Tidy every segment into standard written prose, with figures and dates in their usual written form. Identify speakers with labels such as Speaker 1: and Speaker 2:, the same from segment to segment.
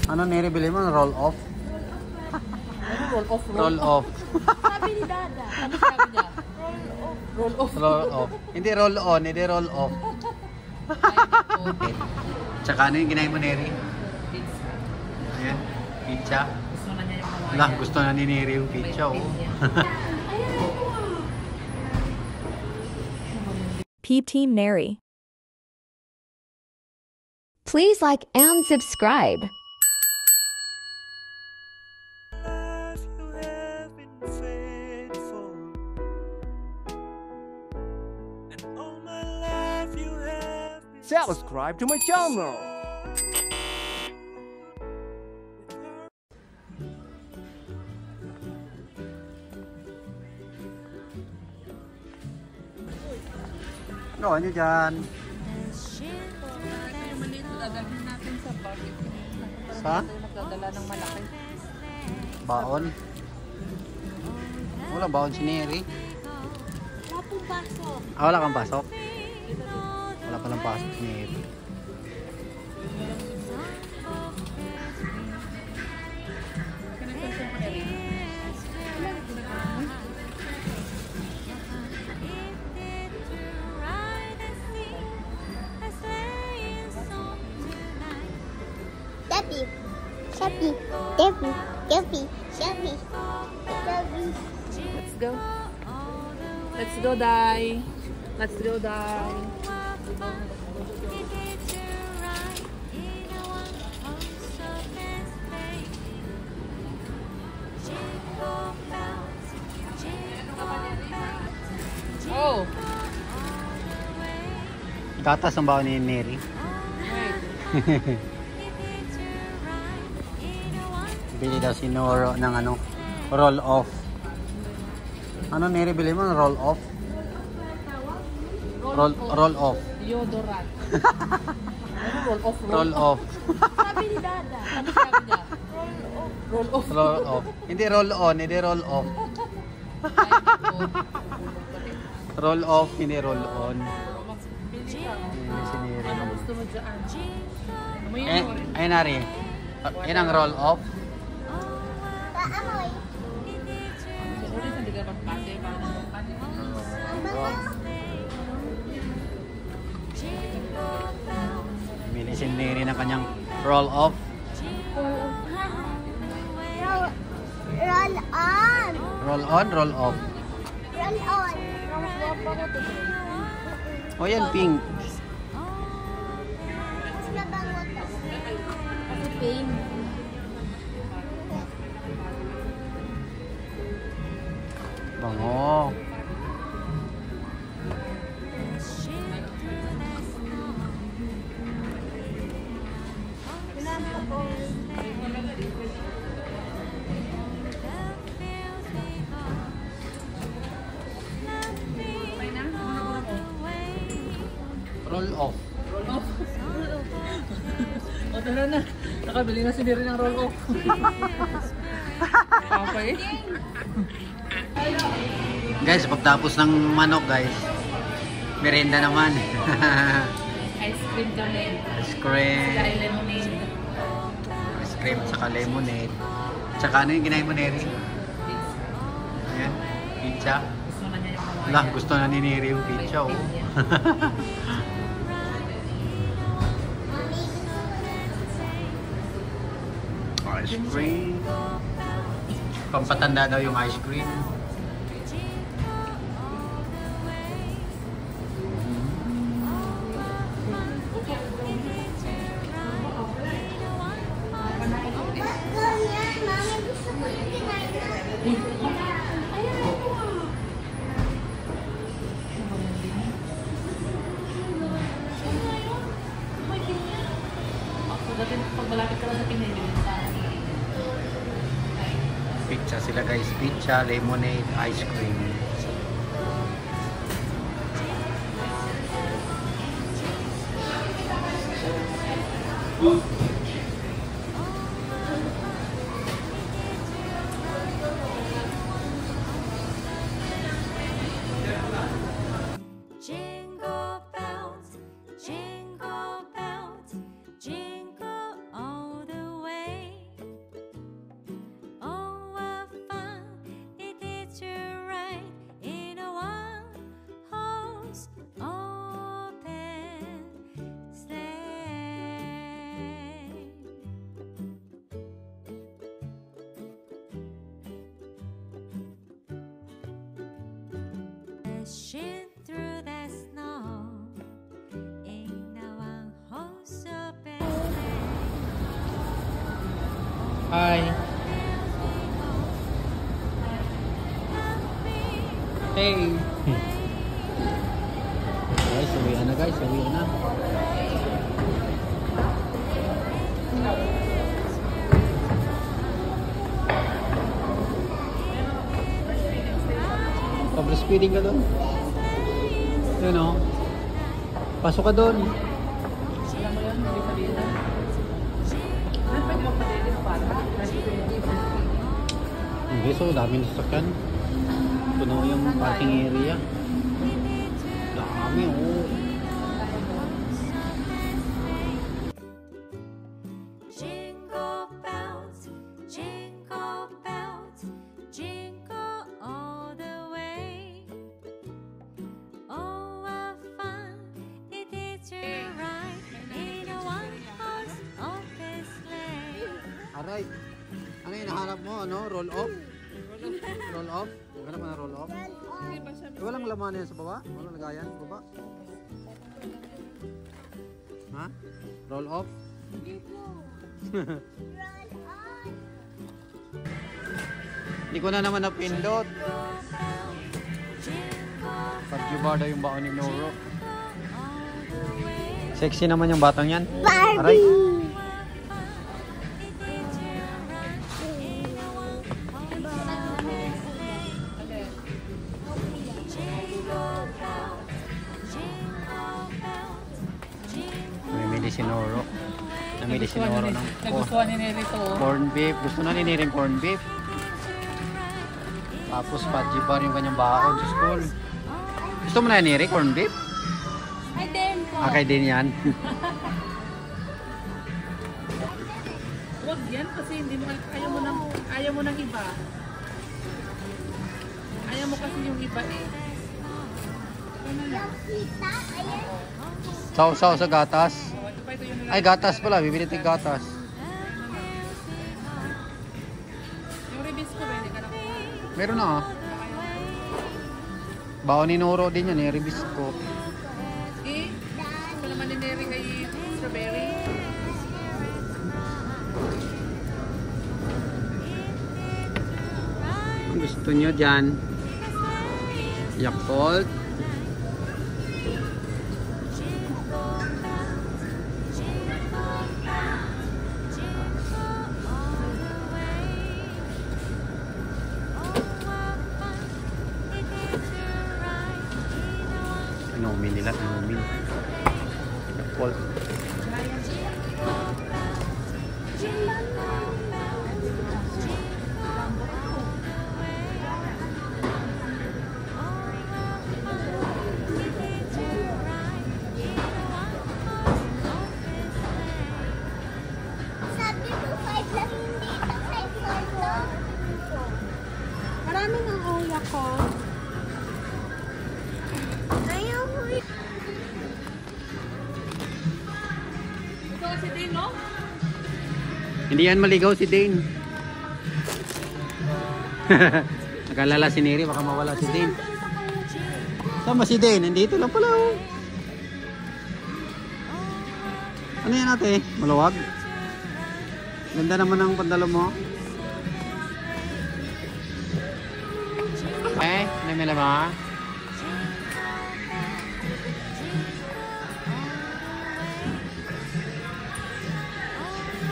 Speaker 1: Ano nire-bili mo? Roll off?
Speaker 2: Roll off.
Speaker 1: Roll off.
Speaker 2: Sabi ni Dada. Ano sabi niya? Roll off.
Speaker 1: Roll off. Hindi roll on, hindi roll off. Okay. Tsaka ano yung ginahin mo, Neri?
Speaker 2: Pizza.
Speaker 1: Ayan, pizza.
Speaker 2: Gusto na niya yung kawayan.
Speaker 1: Lah, gusto na ni Neri yung pizza, oh.
Speaker 3: P-Team Neri. Please like and subscribe.
Speaker 4: Subscribe to my channel.
Speaker 1: Ano nyo dyan?
Speaker 2: Maliit dadalhin natin sa bucket.
Speaker 1: Sa?
Speaker 2: Nagdadala ng malaki.
Speaker 1: Baon? Wala baon si Neri.
Speaker 2: Wala pong pasok.
Speaker 1: Ah, wala kang pasok? Wala palang pasok si Neri.
Speaker 5: Shabby, Debbie, Debbie, Shabby, Debbie.
Speaker 2: Let's go. Let's go, Dai. Let's go, Dai. Oh.
Speaker 1: Gatas ang baon ni Neri. Bili daw si Noro ng ano, roll off. Ano Neri bili mo? Roll off? Roll off.
Speaker 2: Deodorant. Roll off.
Speaker 1: Roll off.
Speaker 2: Sabi ni Dada. Ano sabi niya? Roll off.
Speaker 1: Roll off. Hindi roll on, hindi roll off. Roll off, hindi roll on.
Speaker 2: Bili ka.
Speaker 1: Si Neri.
Speaker 2: Ano gusto mo dyan? Amoy
Speaker 1: Eh,
Speaker 2: mo rin.
Speaker 1: ay Nari. Yan ang roll off.
Speaker 5: Paamoy.
Speaker 2: Ulit, hindi ka magpate. Paano magpate?
Speaker 1: Bili si Neri ng kanyang roll off.
Speaker 5: Roll on.
Speaker 1: Roll on, roll off.
Speaker 5: Roll on.
Speaker 1: O yan, pink.
Speaker 5: Mas mabango to.
Speaker 2: Kasi pain.
Speaker 1: Bango. Roll off.
Speaker 2: Roll off. O, tara na. Nakabili na si Neri ng roll off. Okay.
Speaker 1: Guys, pagtapos ng manok guys, merienda naman.
Speaker 2: Ice cream kami.
Speaker 1: Ice cream.
Speaker 2: Saka lemonade.
Speaker 1: Ice cream, tsaka lemonade. Tsaka ano yung ginahin mo, Neri? Ayan, pizza.
Speaker 2: Gusto na niya yung kawayan.
Speaker 1: Lah, gusto na ni Neri yung pizza, oh. Ice cream. Pampatanda daw yung ice cream.
Speaker 5: Mami, gusto ko yung kinain na.
Speaker 2: Dati pag malapit ka lang sa Pinay,
Speaker 1: Pizza sila guys. Pizza, lemonade, ice cream.
Speaker 6: Jingle bells, jingle bells, jingle all the way.
Speaker 4: Dashing through the snow in a one-horse open
Speaker 1: Hi. Hey. Guys, uwian na guys. Uwian na. Breastfeeding ka doon. Yun o. Pasok ka doon.
Speaker 2: Alam mo yun, hindi sabihin na. Ano pwede mo padili ng bata?
Speaker 1: Hindi, so dami ng sasakyan. Puno yung parking area. Dami oh.
Speaker 4: Jingle bells, jingle bells, jingle all the way. Oh, what fun it is to ride in a one-horse open sleigh.
Speaker 1: Aray. Ano yung nahanap mo? Ano? Roll off? Roll off? Maghanap ka na roll off? Walang laman yan sa baba? Walang lagayan sa baba? Ha? Roll off?
Speaker 5: Run on.
Speaker 1: Hindi ko na naman napindot. Pag-juba daw yung baon ni Noro. Sexy naman yung batang yan. Aray. Namimili si Noro. Namimili si Noro ng
Speaker 2: Nagustuhan ni Neri to.
Speaker 1: corn beef. Gusto na ni Neri corn beef. Tapos pa-juba yung kanyang baon sa school. Gusto mo na yan, Neri, corn beef?
Speaker 5: Ay, din po.
Speaker 1: Akay din yan.
Speaker 2: Huwag yan kasi hindi mo ayaw mo ng iba. Ayaw mo kasi yung iba eh.
Speaker 5: Yung kita, ayan.
Speaker 1: Sausaw sa gatas.
Speaker 2: Oh, ito pa ito yung
Speaker 1: Ay, gatas pala. Bibili tayo gatas.
Speaker 2: Yung ribis ko ba, hindi ka nakuha.
Speaker 1: Meron na ah. Baon ni Noro din yan eh. Ribis ko.
Speaker 2: Eh, ito naman ni Neri ay strawberry.
Speaker 1: Ang gusto nyo dyan? Yakult. Inumin nila. Inumin. Yakult.
Speaker 5: Sabi ko 5 lang yung dito, 5 lang.
Speaker 4: Maraming ang uya ko.
Speaker 5: Ayaw ko yun.
Speaker 2: Ito kasi din, no?
Speaker 1: Hindi yan maligaw si Dane. Nakalala si Neri, baka mawala si Dane. Sama si Dane, nandito lang pala oh. Ano yan ate? Maluwag? Ganda naman ang pandalo mo. Namila ba?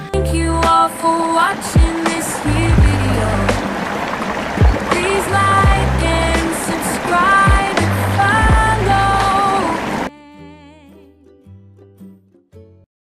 Speaker 4: Thank you all for watching.